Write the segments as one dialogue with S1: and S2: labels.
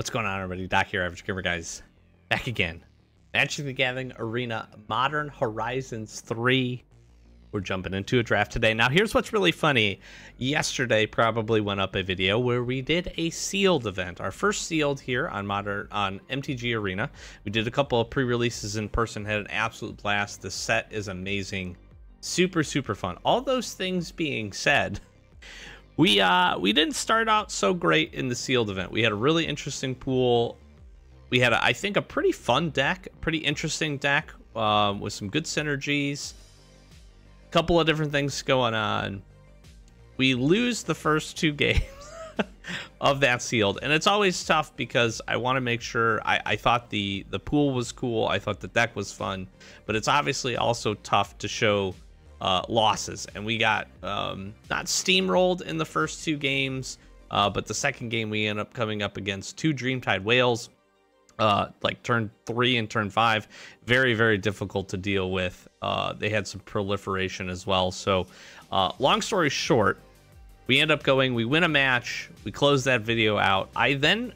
S1: What's going on, everybody? Doc here, Average Gamer Guys, back again. Magic the Gathering Arena Modern Horizons 3. We're jumping into a draft today. Now, here's what's really funny. Yesterday probably went up a video where we did a sealed event. Our first sealed here on MTG Arena. We did a couple of pre-releases in person, had an absolute blast. The set is amazing. Super, super fun. All those things being said, we didn't start out so great in the sealed event. We had a really interesting pool. We had, I think, a pretty fun deck, pretty interesting deck with some good synergies. A couple of different things going on. We lose the first two games of that sealed, and it's always tough because I want to make sure. I thought the pool was cool. I thought the deck was fun, but it's obviously also tough to show losses, and we got not steamrolled in the first two games, but the second game we end up coming up against two Dreamtide Whales, like turn 3 and turn 5. Very, very difficult to deal with. They had some proliferation as well. So long story short, we end up going, we win a match, we close that video out. I then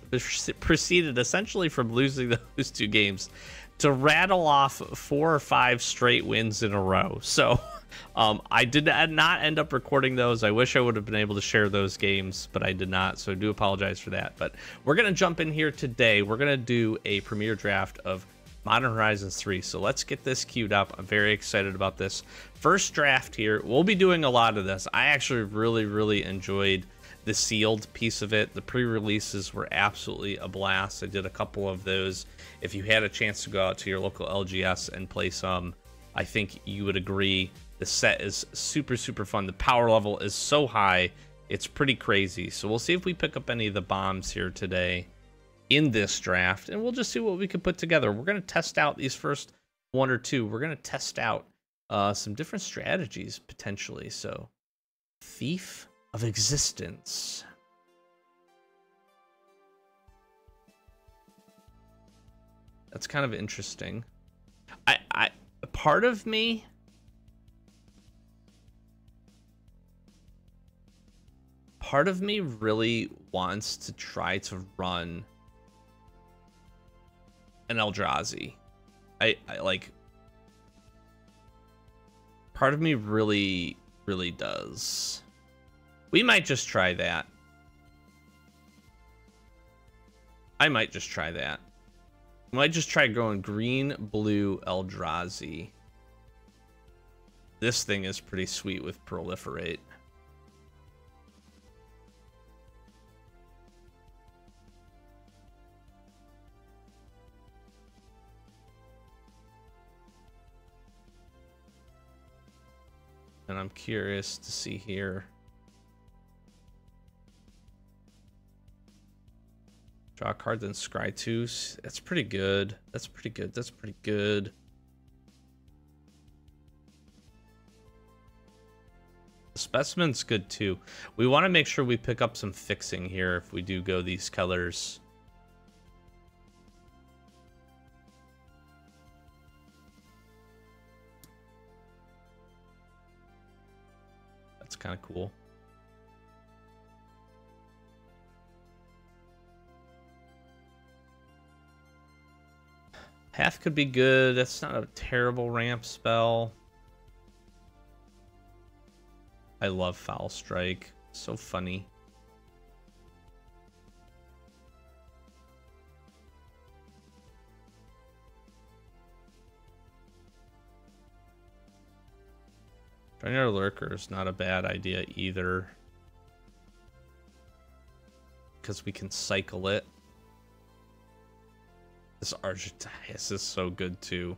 S1: proceeded, essentially from losing those two games, to rattle off 4 or 5 straight wins in a row. So I did not end up recording those. I wish I would have been able to share those games, but I did not, so I do apologize for that. But we're going to jump in here today. We're going to do a premiere draft of Modern Horizons 3, so let's get this queued up. I'm very excited about this first draft here. We'll be doing a lot of this. I actually really enjoyed the sealed piece of it. The pre-releases were absolutely a blast. I did a couple of those. If you had a chance to go out to your local LGS and play some, I think you would agree. The set is super fun. The power level is so high, it's pretty crazy. So we'll see if we pick up any of the bombs here today in this draft, and we'll just see what we can put together. We're going to test out these first 1 or 2. We're going to test out some different strategies potentially. So Thief of Existence. That's kind of interesting. Part of me really wants to try to run an Eldrazi. I like, part of me really does. We might just try that. I might just try that. I might just try going green, blue, Eldrazi. This thing is pretty sweet with Proliferate. And I'm curious to see here. Draw a card, then scry 2. That's pretty good. That's pretty good. That's pretty good. The specimen's good too. We want to make sure we pick up some fixing here if we do go these colors. That's kind of cool. Path could be good. That's not a terrible ramp spell. I love Foul Strike. So funny. Trainer Lurker is not a bad idea either, because we can cycle it. This Argentius is so good too.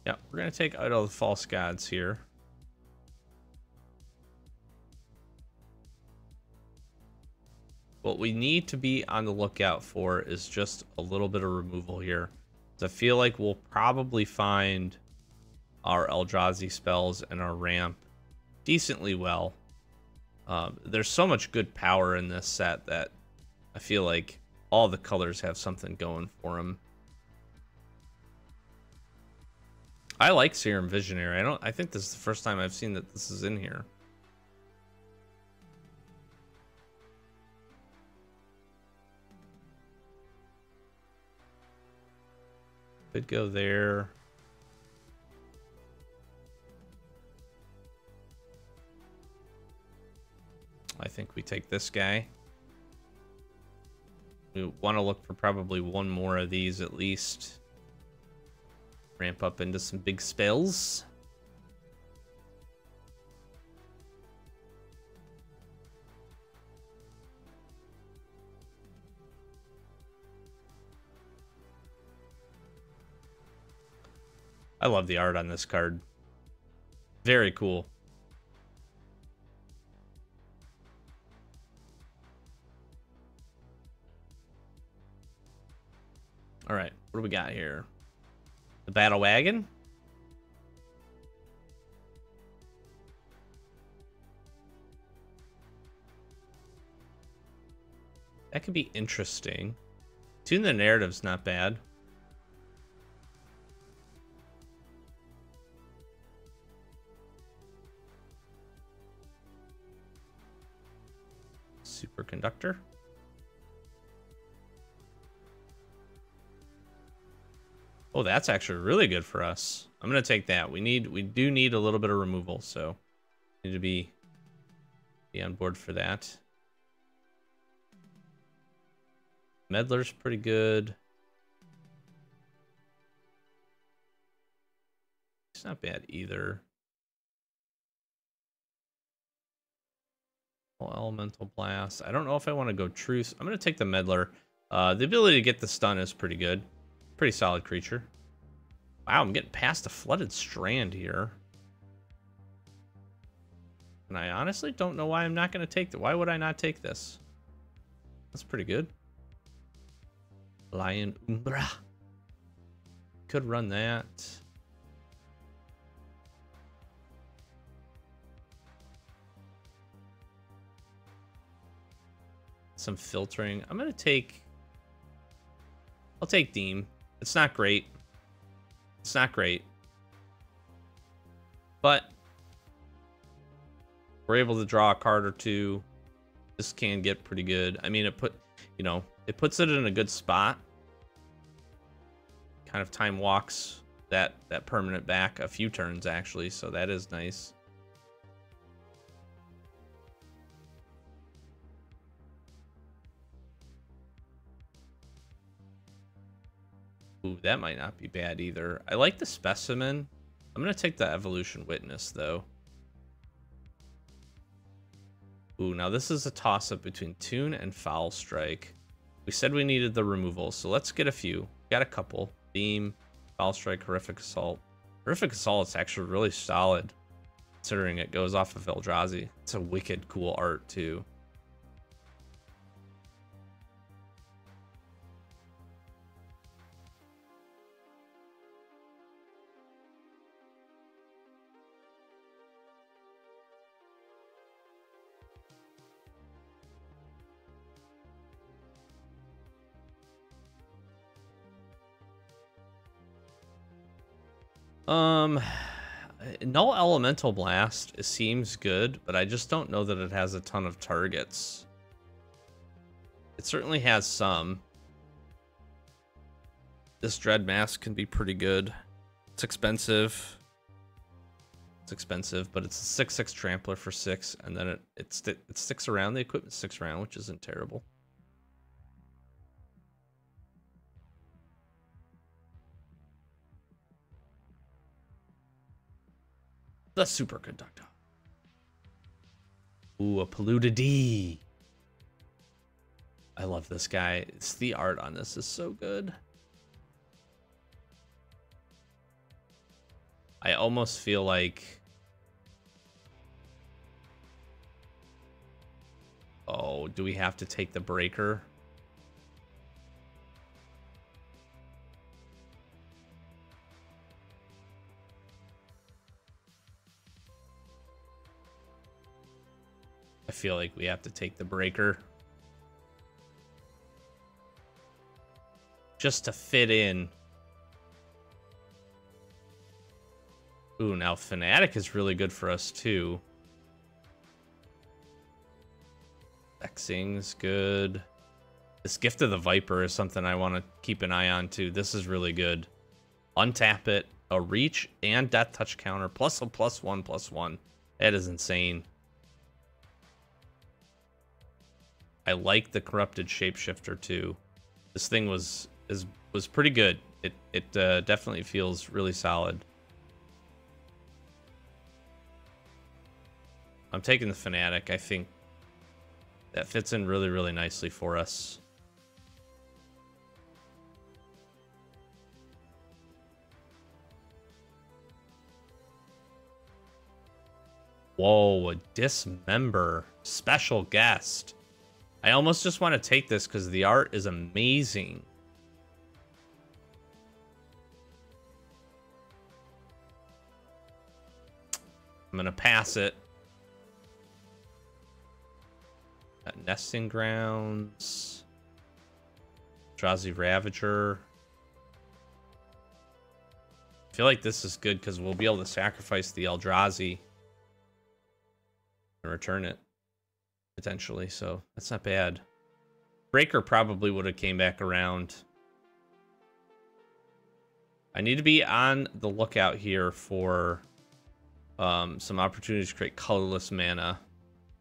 S1: Yeah, we're gonna take Idol of the False Gods here. What we need to be on the lookout for is just a little bit of removal here. So I feel like we'll probably find our Eldrazi spells and our ramp decently well. There's so much good power in this set that I feel like all the colors have something going for them. I like Serum Visionary. I think this is the first time I've seen that this is in here. Could go there. I think we take this guy. We want to look for probably one more of these at least. Ramp up into some big spells. I love the art on this card. Very cool. All right, what do we got here? The Battle Wagon. That could be interesting. Tune the Narrative's not bad. Superconductor. Oh, that's actually really good for us. I'm gonna take that. We do need a little bit of removal, so need to be on board for that. Meddler's pretty good. It's not bad either. Elemental Blast. I don't know if I want to go Truce. I'm gonna take the Meddler. The ability to get the stun is pretty good. Pretty solid creature. Wow, I'm getting past a Flooded Strand here. And I honestly don't know why I'm not going to take that. Why would I not take this? That's pretty good. Lion Umbra. Could run that. Some filtering. I'm going to take... I'll take Deem. It's not great. It's not great. But we're able to draw a card or two. This can get pretty good. I mean, it puts it in a good spot. Kind of time walks that permanent back a few turns actually, so that is nice. Ooh, that might not be bad either. I like the Specimen. I'm going to take the Evolution Witness, though. Ooh, now this is a toss-up between Tune and Foul Strike. We said we needed the removal, so let's get a few. Got a couple. Beam, Foul Strike, Horrific Assault. Horrific Assault's actually really solid, considering it goes off of Eldrazi. It's a wicked cool art, too. Null Elemental Blast, it seems good, but I just don't know that it has a ton of targets. It certainly has some. This Dread Mask can be pretty good. It's expensive. It's expensive, but it's a 6/6 Trampler for 6, and then it sticks around. The equipment sticks around, which isn't terrible. The Superconductor. Ooh, a Polluted D. I love this guy. It's the art on this is so good. I almost feel like... Oh, do we have to take the Breaker? I feel like we have to take the Breaker. Just to fit in. Ooh, now Fnatic is really good for us too. Vexing's good. This Gift of the Viper is something I want to keep an eye on too. This is really good. Untap it, a reach and death touch counter, plus a +1/+1. That is insane. I like the Corrupted Shapeshifter too. This thing was pretty good. It definitely feels really solid. I'm taking the Fnatic. I think that fits in really, really nicely for us. Whoa, a Dismember. Special guest. I almost just want to take this because the art is amazing. I'm going to pass it. Got Nesting Grounds. Eldrazi Ravager. I feel like this is good because we'll be able to sacrifice the Eldrazi and return it, potentially, so that's not bad. Breaker probably would have came back around. I need to be on the lookout here for some opportunities to create colorless mana.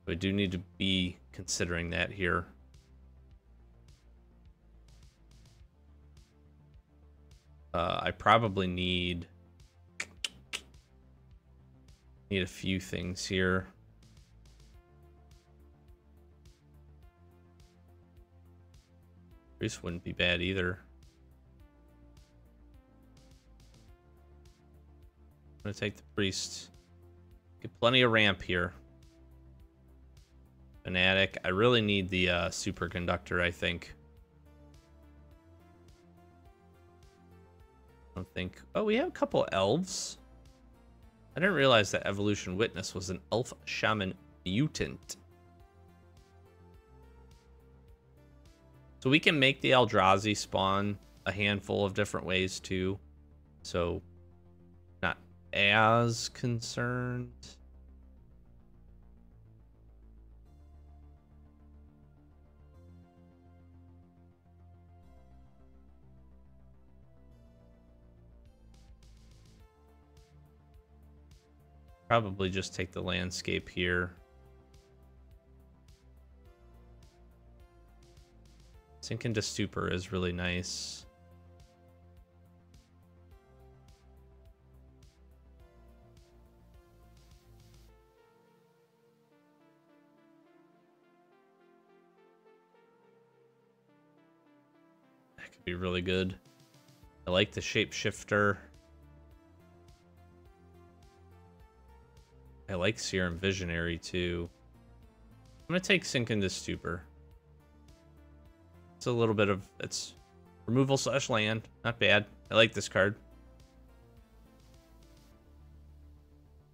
S1: We do need to be considering that here. I probably need a few things here. Priest wouldn't be bad either. I'm gonna take the Priest. Get plenty of ramp here. Fnatic. I really need the Superconductor, I think. I don't think... Oh, we have a couple elves. I didn't realize that Evolution Witness was an elf shaman mutant. So we can make the Eldrazi spawn a handful of different ways too. So not as concerned. Probably just take the landscape here. Sink into Stupor is really nice. That could be really good. I like the Shapeshifter. I like Serum Visionary too. I'm gonna take Sink into Stupor. It's a little bit of, it's removal / land. Not bad. I like this card.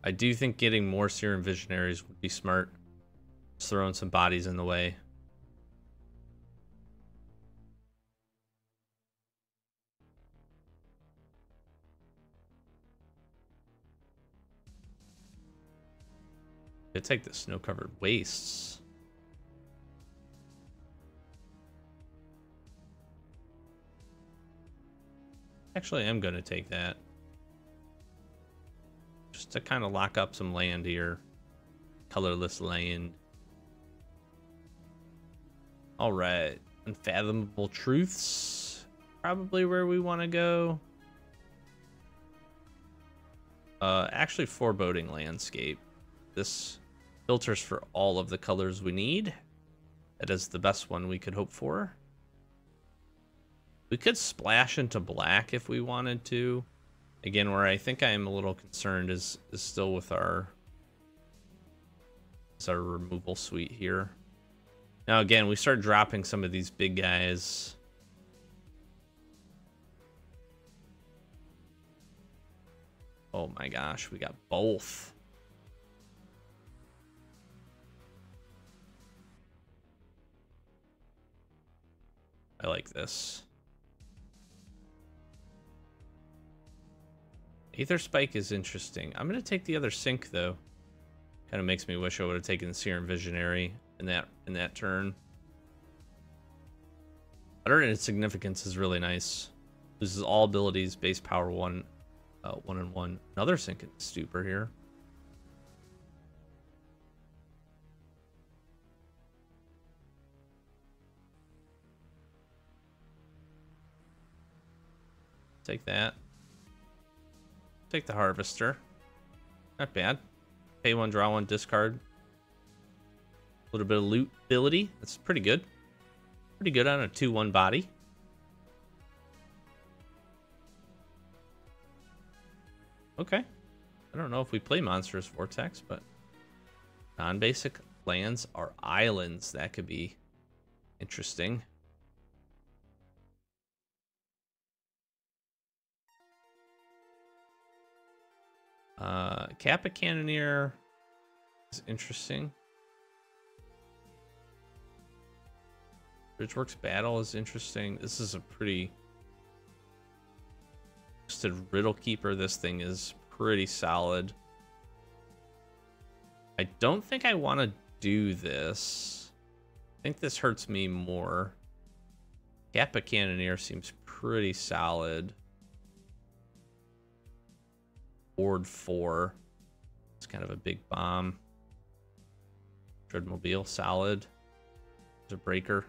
S1: I do think getting more Serum Visionaries would be smart. Just throwing some bodies in the way. I take the Snow-Covered Wastes. Actually, I'm going to take that. Just to kind of lock up some land here. Colorless land. Alright. Unfathomable Truths. Probably where we want to go. Actually, Foreboding Landscape. This filters for all of the colors we need. That is the best one we could hope for. We could splash into black if we wanted to. Again, where I think I am a little concerned is still with our removal suite here. Now again, we start dropping some of these big guys. Oh my gosh, we got both. I like this. Aether Spike is interesting. I'm going to take the other Sync, though. Kind of makes me wish I would have taken Serum Visionary in that turn. Utter Insignificance is really nice. Loses all abilities, base power 1, 1 and 1. Another Sync and Stupor here. Take that. Take the Harvester. Not bad. Pay 1, draw 1, discard. A little bit of loot ability. That's pretty good. Pretty good on a 2/1 body. Okay. I don't know if we play Monstrous Vortex, but non-basic lands are islands. That could be interesting. Kappa Cannoneer is interesting. Bridgeworks Battle is interesting. This is a pretty... Twisted Riddle Keeper, this thing is pretty solid. I don't think I want to do this. I think this hurts me more. Kappa Cannoneer seems pretty solid. Board 4. It's kind of a big bomb. Dreadmobile, solid. There's a breaker.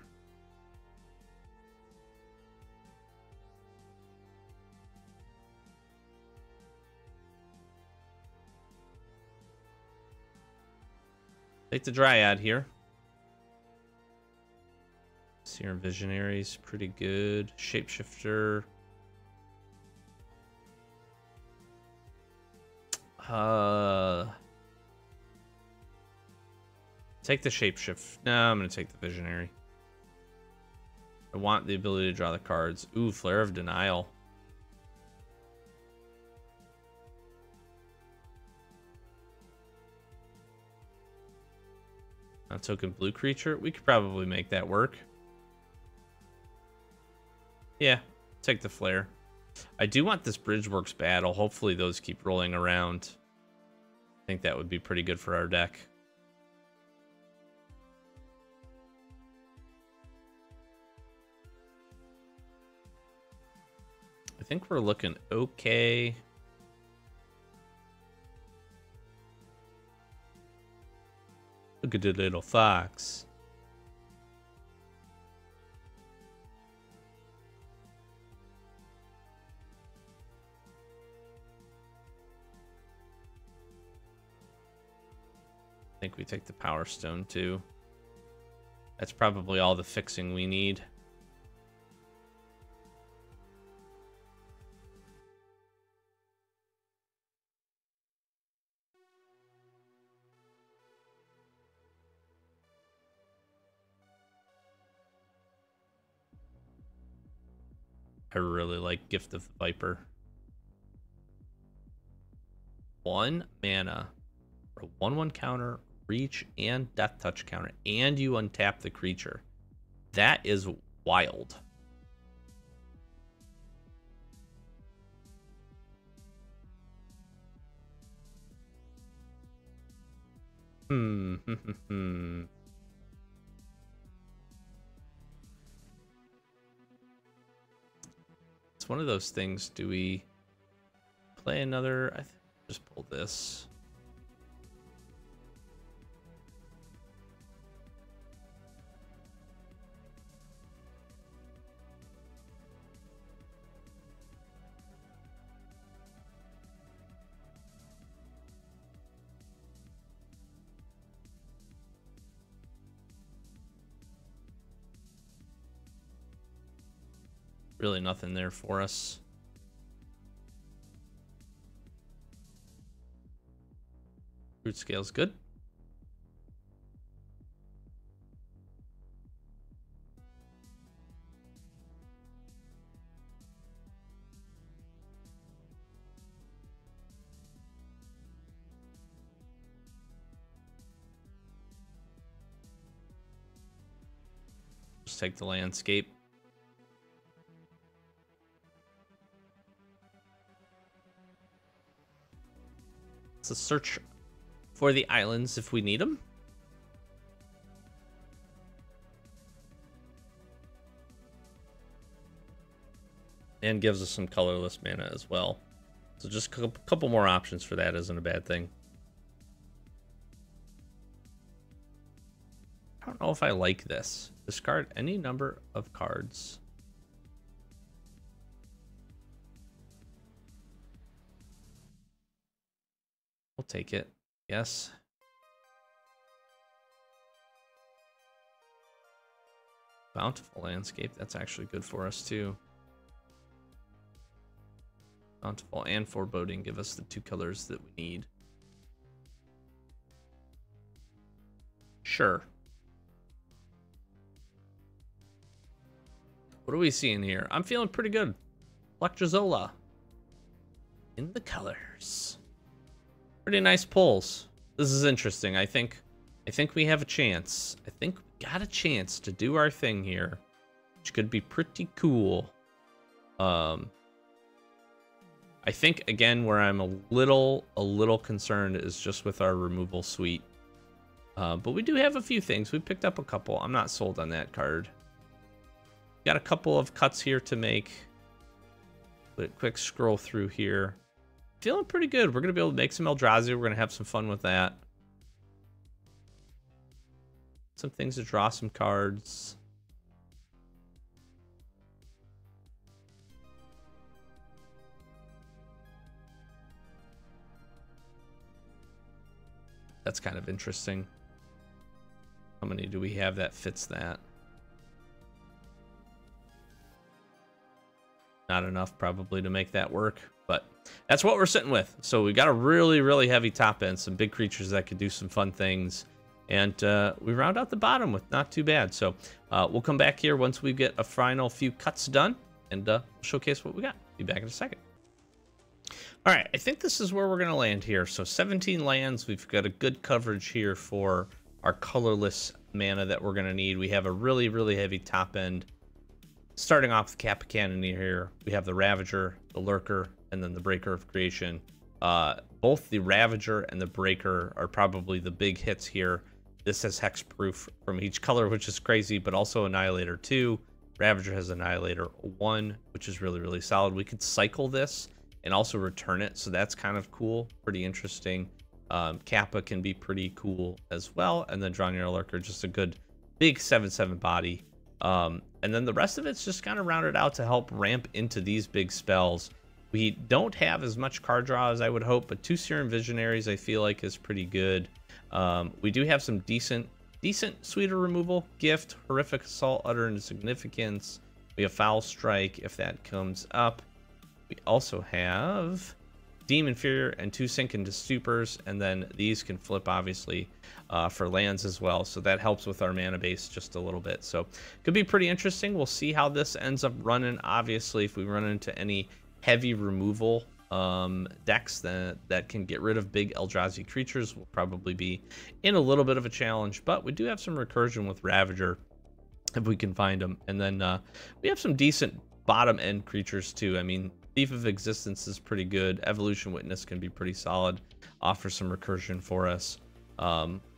S1: Take the Dryad here. Serum Visionary's pretty good. Shapeshifter. Take the Shapeshift. No, I'm going to take the Visionary. I want the ability to draw the cards. Ooh, Flare of Denial. A token blue creature. We could probably make that work. Yeah, take the Flare. I do want this Bridgeworks Battle. Hopefully those keep rolling around. I think that would be pretty good for our deck. I think we're looking okay. Look at the little fox. I think we take the Power Stone too. That's probably all the fixing we need. I really like Gift of the Viper. 1 mana for a 1/1 counter, reach, and death touch counter, and you untap the creature. That is wild. It's one of those things. Do we play another? I think just pull this. Really nothing there for us. Root scale's good. Just take the landscape. lets us search for the islands if we need them. And gives us some colorless mana as well. So just a couple more options for that isn't a bad thing. I don't know if I like this. Discard any number of cards. We'll take it. Yes. Bountiful Landscape. That's actually good for us too. Bountiful and Foreboding give us the 2 colors that we need. Sure. What are we seeing here? I'm feeling pretty good. Electrozola. In the colors. Pretty nice pulls. This is interesting. I think we have a chance. I think we got a chance to do our thing here, which could be pretty cool. I think again where I'm a little concerned is just with our removal suite. But we do have a few things. We picked up a couple. I'm not sold on that card. Got a couple of cuts here to make. But quick scroll through here. Feeling pretty good. We're gonna be able to make some Eldrazi. We're gonna have some fun with that. Some things to draw some cards. That's kind of interesting. How many do we have that fits that? Not enough probably to make that work, but that's what we're sitting with. So we got a really heavy top end, some big creatures that could do some fun things, and we round out the bottom with not too bad. So we'll come back here once we get a final few cuts done, and showcase what we got. Be back in a second. All right, I think this is where we're gonna land here. So 17 lands, we've got a good coverage here for our colorless mana that we're gonna need. We have a really heavy top end. Starting off with Kappa Cannoneer here, we have the Ravager, the Lurker, and then the Breaker of Creation. Both the Ravager and the Breaker are probably the big hits here. This has hexproof from each color, which is crazy, but also Annihilator 2. Ravager has Annihilator 1, which is really solid. We could cycle this and also return it, so that's kind of cool, pretty interesting. Kappa can be pretty cool as well, and then Drawing Your Lurker, just a good big 7/7 body. And then the rest of it's just kind of rounded out to help ramp into these big spells. We don't have as much card draw as I would hope, but 2 Serum Visionaries I feel like is pretty good. We do have some decent sweeter removal. Gift, Horrific Assault, Utter Insignificance. We have Foul Strike if that comes up. We also have Deem Inferior and 2 Sink into Stupors, and then these can flip obviously for lands as well, so that helps with our mana base just a little bit. So could be pretty interesting. We'll see how this ends up running. Obviously if we run into any heavy removal decks that can get rid of big Eldrazi creatures, will probably be in a little bit of a challenge, but we do have some recursion with Ravager if we can find them, and then we have some decent bottom end creatures too. I mean, Thief of Existence is pretty good. Evolution Witness can be pretty solid, offer some recursion for us.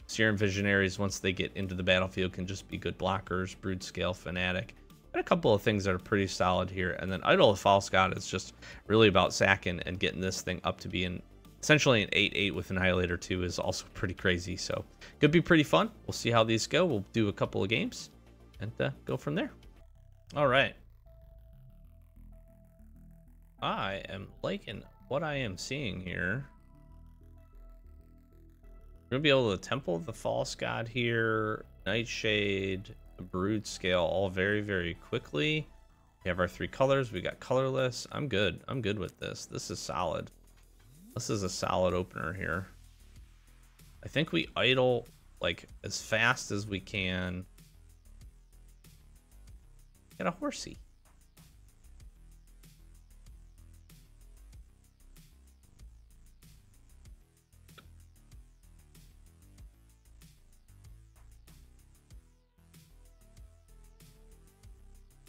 S1: Serum Visionaries, once they get into the battlefield, can just be good blockers. Brood Scale, Fanatic, and a couple of things that are pretty solid here. And then Idol of False God is just really about sacking and getting this thing up to be essentially an 8/8 with Annihilator 2 is also pretty crazy. So could be pretty fun. We'll see how these go. We'll do a couple of games and go from there. All right. I am liking what I am seeing here. We're gonna be able to Temple of the False God here, Nightshade, the Brood Scale, all very quickly. We have our 3 colors. We got colorless. I'm good. I'm good with this. This is solid. This is a solid opener here. I think we idle like as fast as we can. Get a horsey.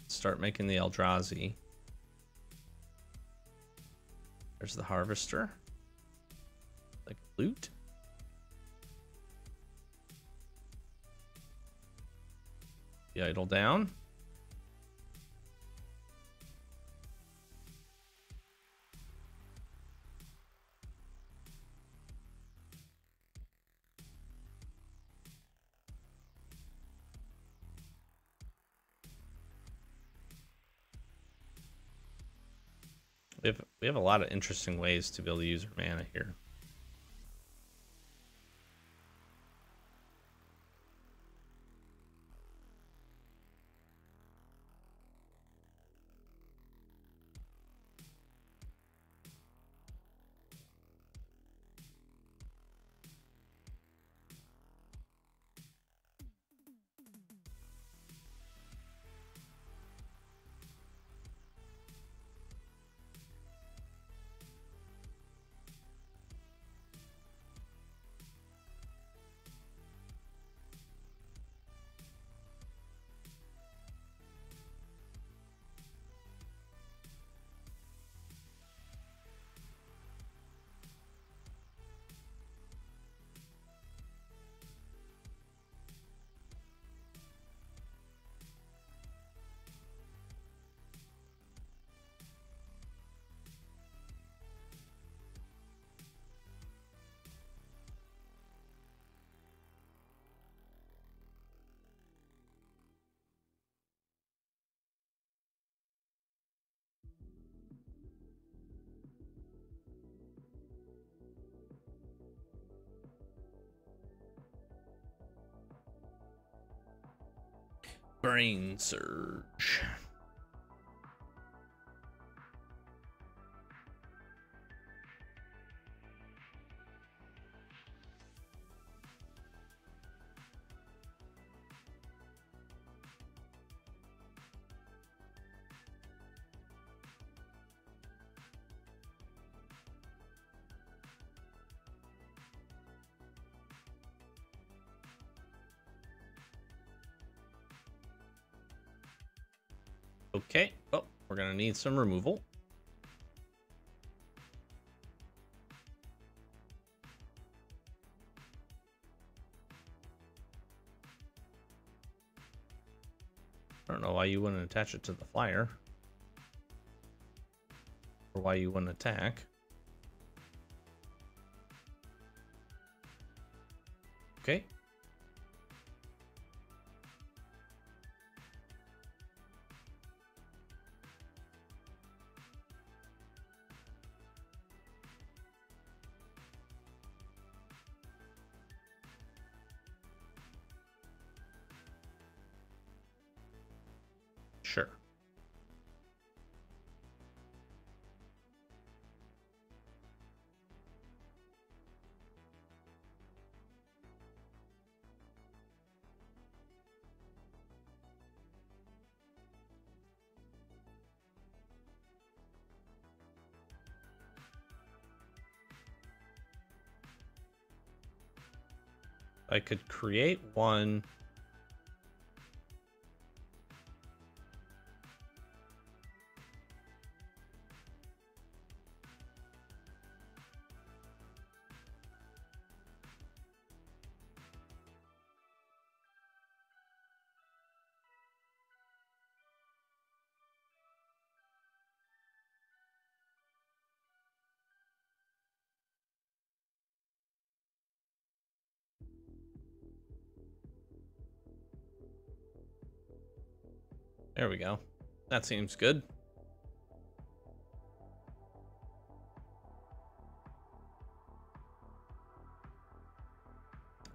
S1: Start making the Eldrazi. There's the Harvester. Like loot. The idol down. We have a lot of interesting ways to be able to use our mana here. Brain surge. Okay, well, we're gonna need some removal. I don't know why you wouldn't attach it to the flyer. Or why you wouldn't attack. Okay. Sure. I could create one. There we go. That seems good.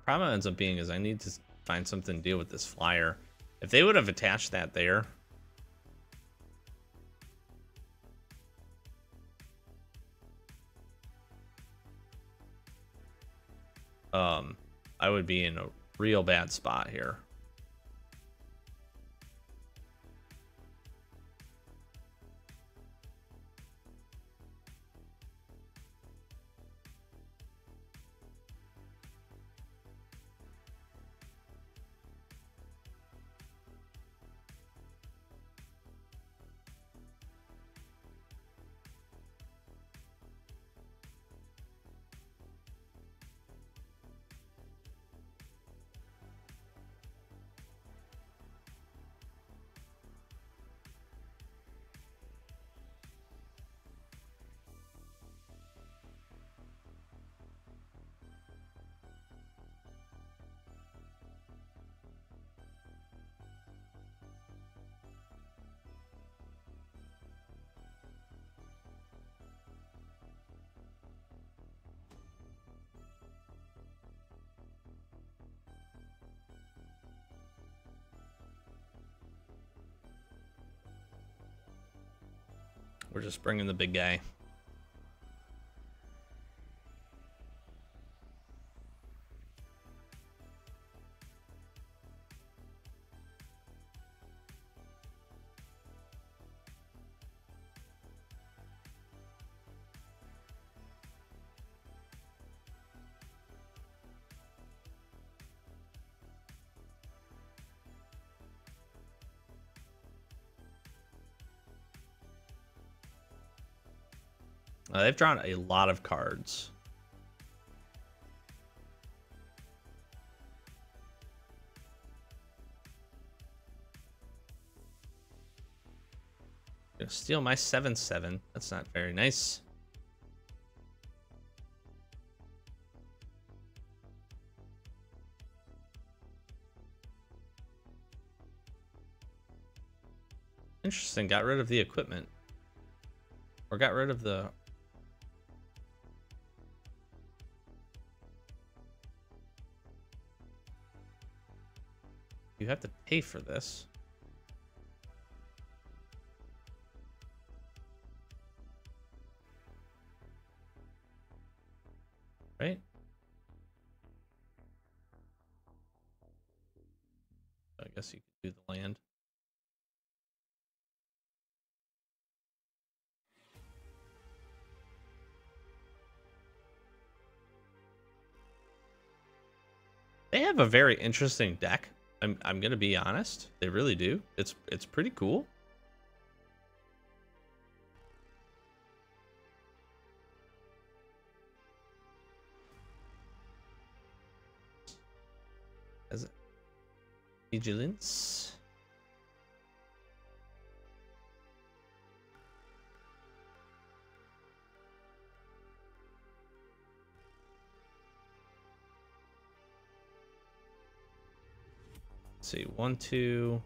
S1: Problem ends up being is I need to find something to deal with this flyer. If they would have attached that there, I would be in a real bad spot here. We're just bringing the big guy. They've drawn a lot of cards. Gonna steal my 7/7. That's not very nice. Interesting. Got rid of the equipment. Or got rid of the... You have to pay for this. Right? I guess you could do the land. They have a very interesting deck. I'm gonna be honest. They really do. It's pretty cool. As vigilance. Let's see, 1, 2.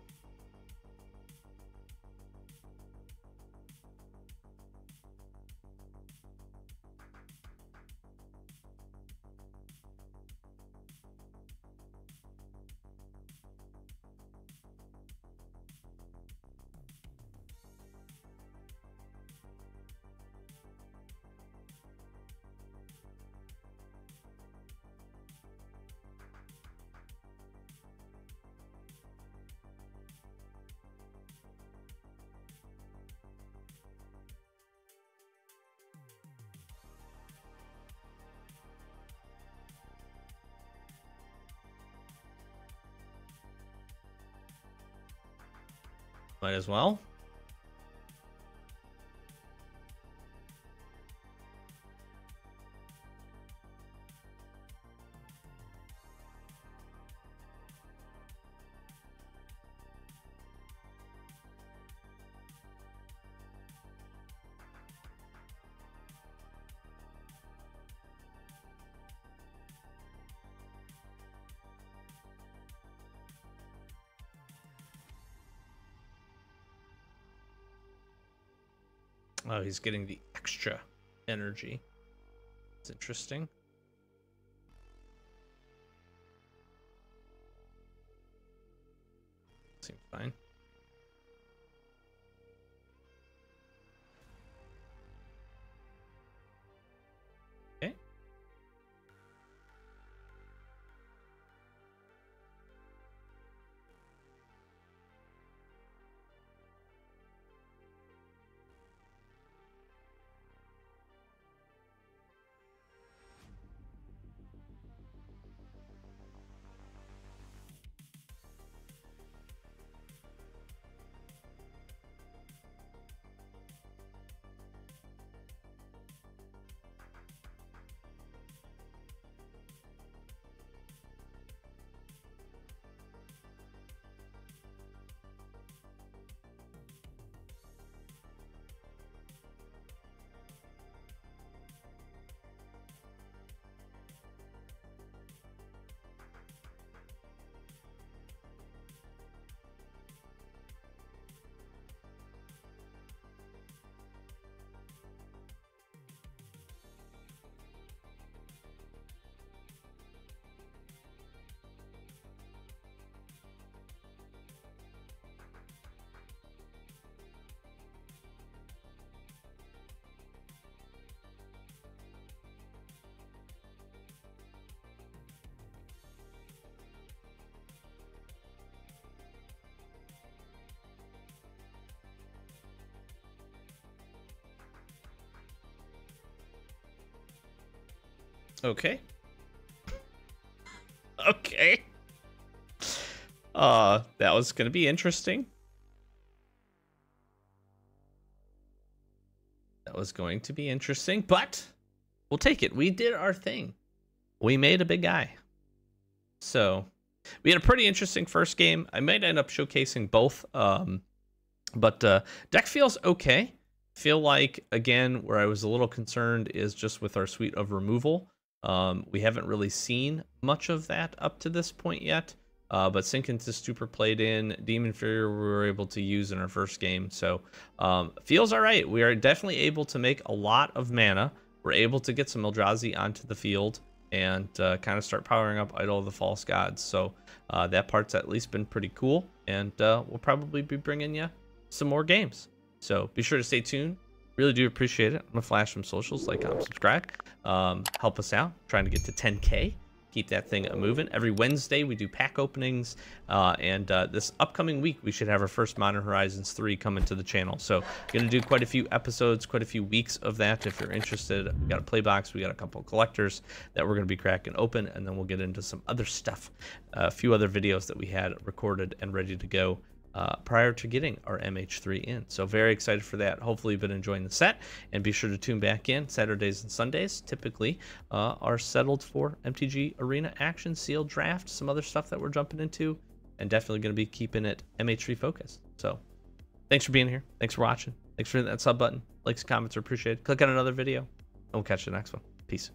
S1: Might as well. Oh, he's getting the extra energy. It's interesting. Seems fine. Okay. Okay. Okay. That was gonna be interesting. That was going to be interesting, but we'll take it. We did our thing. We made a big guy. So we had a pretty interesting first game. I might end up showcasing both. But deck feels okay. Feel like, again, where I was a little concerned is just with our suite of removal. We haven't really seen much of that up to this point yet. But Sink into Stupor played in. Demon Fury we were able to use in our first game. So feels all right. We are definitely able to make a lot of mana. We're able to get some Eldrazi onto the field and kind of start powering up Idol of the False Gods. So that part's at least been pretty cool. And we'll probably be bringing you some more games. So be sure to stay tuned. Really do appreciate it. I'm gonna flash some socials, like, comment, subscribe. Help us out, trying to get to 10K. Keep that thing moving. Every Wednesday we do pack openings, and this upcoming week we should have our first Modern Horizons 3 coming to the channel. So gonna do quite a few episodes, quite a few weeks of that. If you're interested, we got a play box, we got a couple of collectors that we're gonna be cracking open, and then we'll get into some other stuff, a few other videos that we had recorded and ready to go prior to getting our MH3 in. So very excited for that. Hopefully you've been enjoying the set, and be sure to tune back in. Saturdays and Sundays typically are settled for MTG Arena action, sealed draft, some other stuff that we're jumping into, and definitely going to be keeping it MH3 focused. So thanks for being here. Thanks for watching. Thanks for hitting that sub button. Likes, comments are appreciated. Click on another video, and we'll catch you in the next one. Peace.